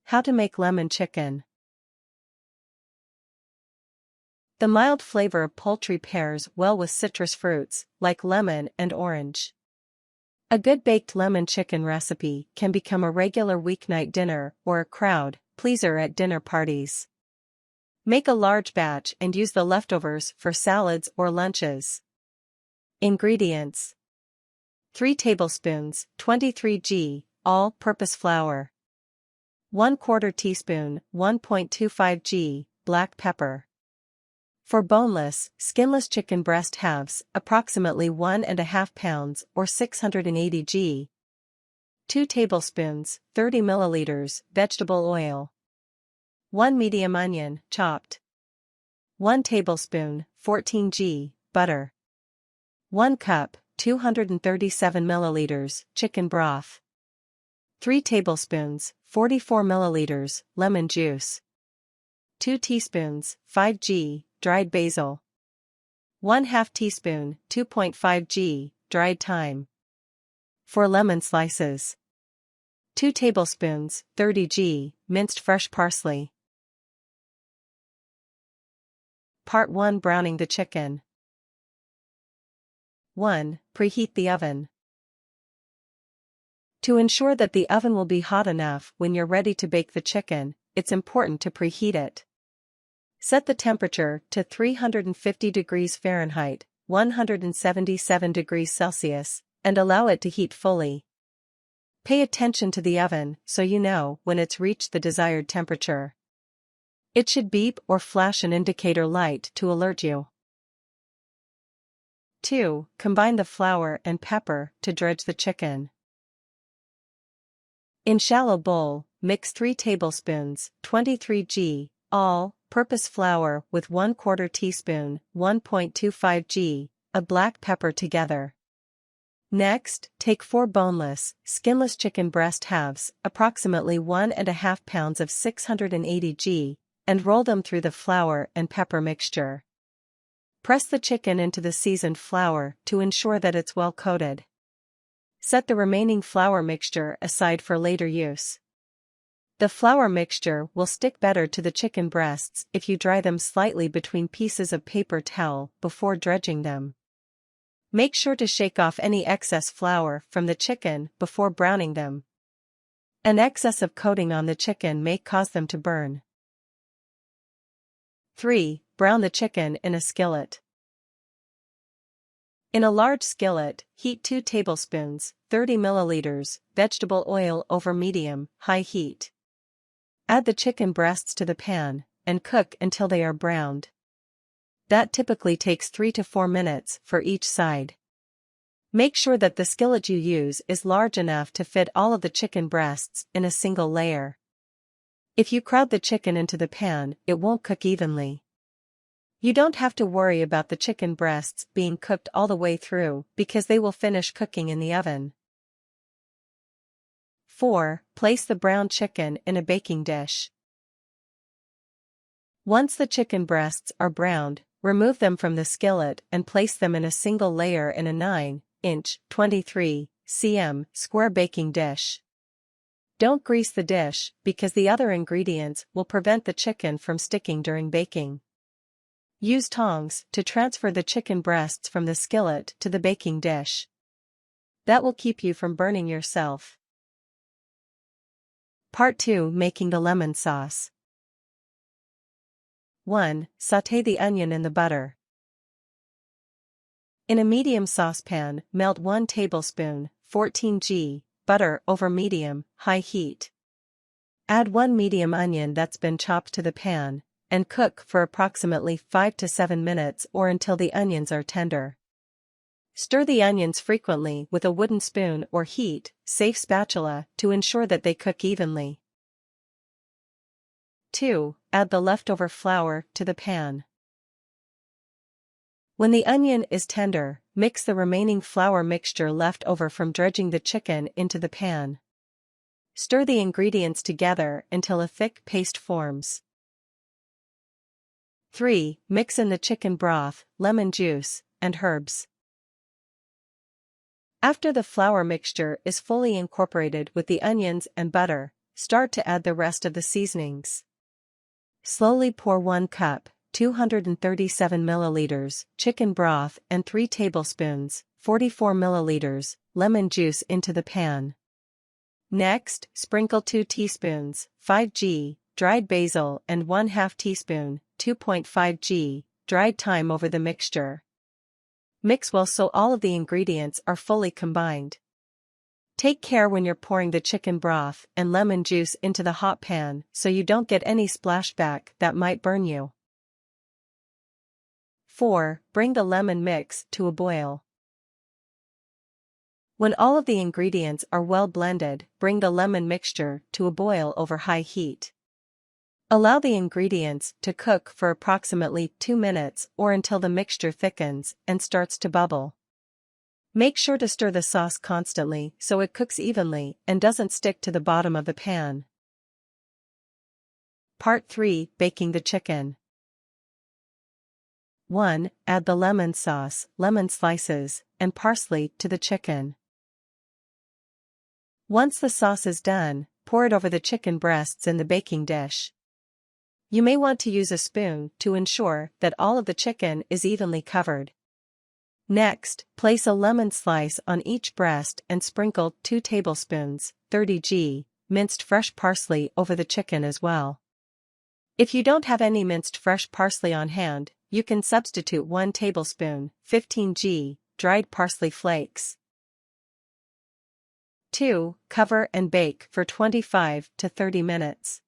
How to make lemon chicken. The mild flavor of poultry pairs well with citrus fruits, like lemon and orange. A good baked lemon chicken recipe can become a regular weeknight dinner or a crowd pleaser at dinner parties. Make a large batch and use the leftovers for salads or lunches. Ingredients: 3 tablespoons, 23g, all-purpose flour. 1/4 teaspoon, 1.25g, black pepper. For boneless, skinless chicken breast halves, approximately 1½ pounds or 680g. 2 tablespoons, 30 milliliters, vegetable oil. 1 medium onion, chopped. 1 tablespoon, 14g, butter. 1 cup, 237 milliliters, chicken broth. 3 tablespoons, 44 milliliters, lemon juice. 2 teaspoons, 5g, dried basil. 1/2 teaspoon, 2.5g, dried thyme. For lemon slices: 2 tablespoons, 30g, minced fresh parsley. Part 1: Browning the chicken. 1. Preheat the oven. To ensure that the oven will be hot enough when you're ready to bake the chicken, it's important to preheat it. Set the temperature to 350 degrees Fahrenheit, 177 degrees Celsius, and allow it to heat fully. Pay attention to the oven so you know when it's reached the desired temperature. It should beep or flash an indicator light to alert you. 2. Combine the flour and pepper to dredge the chicken. In shallow bowl, mix 3 tablespoons, 23g, all-purpose flour with 1/4 teaspoon, 1.25g, of black pepper together. Next, take 4 boneless, skinless chicken breast halves, approximately 1½ pounds of 680g, and roll them through the flour and pepper mixture. Press the chicken into the seasoned flour to ensure that it's well coated. Set the remaining flour mixture aside for later use. The flour mixture will stick better to the chicken breasts if you dry them slightly between pieces of paper towel before dredging them. Make sure to shake off any excess flour from the chicken before browning them. An excess of coating on the chicken may cause them to burn. 3. Brown the chicken in a skillet. In a large skillet, heat 2 tablespoons, 30 milliliters, vegetable oil over medium-high heat. Add the chicken breasts to the pan, and cook until they are browned. That typically takes 3 to 4 minutes for each side. Make sure that the skillet you use is large enough to fit all of the chicken breasts in a single layer. If you crowd the chicken into the pan, it won't cook evenly. You don't have to worry about the chicken breasts being cooked all the way through because they will finish cooking in the oven. 4. Place the browned chicken in a baking dish. Once the chicken breasts are browned, remove them from the skillet and place them in a single layer in a 9-inch, 23 cm square baking dish. Don't grease the dish because the other ingredients will prevent the chicken from sticking during baking. Use tongs to transfer the chicken breasts from the skillet to the baking dish. That will keep you from burning yourself. Part 2: Making the lemon sauce. 1. Sauté the onion in the butter. In a medium saucepan, melt 1 tablespoon, 14g, butter over medium-high heat. Add 1 medium onion that's been chopped to the pan, and cook for approximately 5 to 7 minutes or until the onions are tender. Stir the onions frequently with a wooden spoon or heat-safe spatula to ensure that they cook evenly. 2. Add the leftover flour to the pan. When the onion is tender, mix the remaining flour mixture left over from dredging the chicken into the pan. Stir the ingredients together until a thick paste forms. 3. Mix in the chicken broth, lemon juice, and herbs. After the flour mixture is fully incorporated with the onions and butter, start to add the rest of the seasonings. Slowly pour 1 cup, 237 milliliters, chicken broth and 3 tablespoons, 44 milliliters, lemon juice into the pan. Next, sprinkle 2 teaspoons, 5g, dried basil and 1/2 teaspoon, 2.5g, dried thyme over the mixture. Mix well so all of the ingredients are fully combined. Take care when you're pouring the chicken broth and lemon juice into the hot pan so you don't get any splashback that might burn you. 4. Bring the lemon mix to a boil. When all of the ingredients are well blended, bring the lemon mixture to a boil over high heat. Allow the ingredients to cook for approximately 2 minutes or until the mixture thickens and starts to bubble. Make sure to stir the sauce constantly so it cooks evenly and doesn't stick to the bottom of the pan. Part 3. Baking the chicken. 1. Add the lemon sauce, lemon slices, and parsley to the chicken. Once the sauce is done, pour it over the chicken breasts in the baking dish. You may want to use a spoon to ensure that all of the chicken is evenly covered. Next, place a lemon slice on each breast and sprinkle 2 tablespoons, 30g, minced fresh parsley over the chicken as well. If you don't have any minced fresh parsley on hand, you can substitute 1 tablespoon, 15g, dried parsley flakes. 2. Cover and bake for 25 to 30 minutes.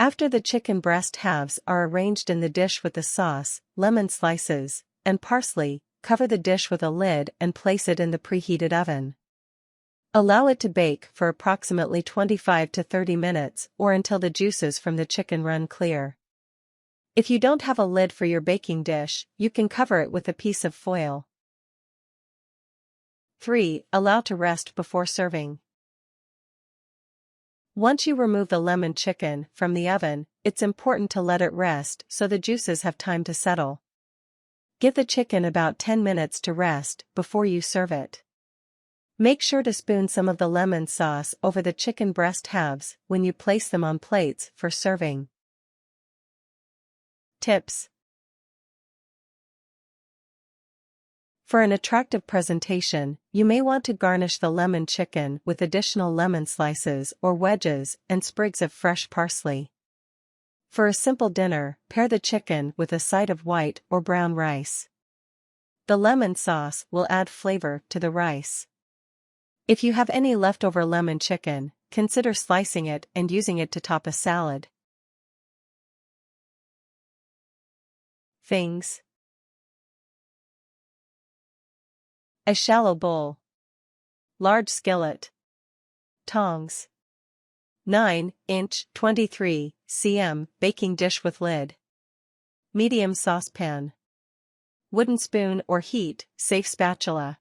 After the chicken breast halves are arranged in the dish with the sauce, lemon slices, and parsley, cover the dish with a lid and place it in the preheated oven. Allow it to bake for approximately 25 to 30 minutes or until the juices from the chicken run clear. If you don't have a lid for your baking dish, you can cover it with a piece of foil. 3. Allow to rest before serving. Once you remove the lemon chicken from the oven, it's important to let it rest so the juices have time to settle. Give the chicken about 10 minutes to rest before you serve it. Make sure to spoon some of the lemon sauce over the chicken breast halves when you place them on plates for serving. Tips. For an attractive presentation, you may want to garnish the lemon chicken with additional lemon slices or wedges and sprigs of fresh parsley. For a simple dinner, pair the chicken with a side of white or brown rice. The lemon sauce will add flavor to the rice. If you have any leftover lemon chicken, consider slicing it and using it to top a salad. Things. A shallow bowl. Large skillet. Tongs. 9-inch 23 cm baking dish with lid. Medium saucepan. Wooden spoon or heat-safe spatula.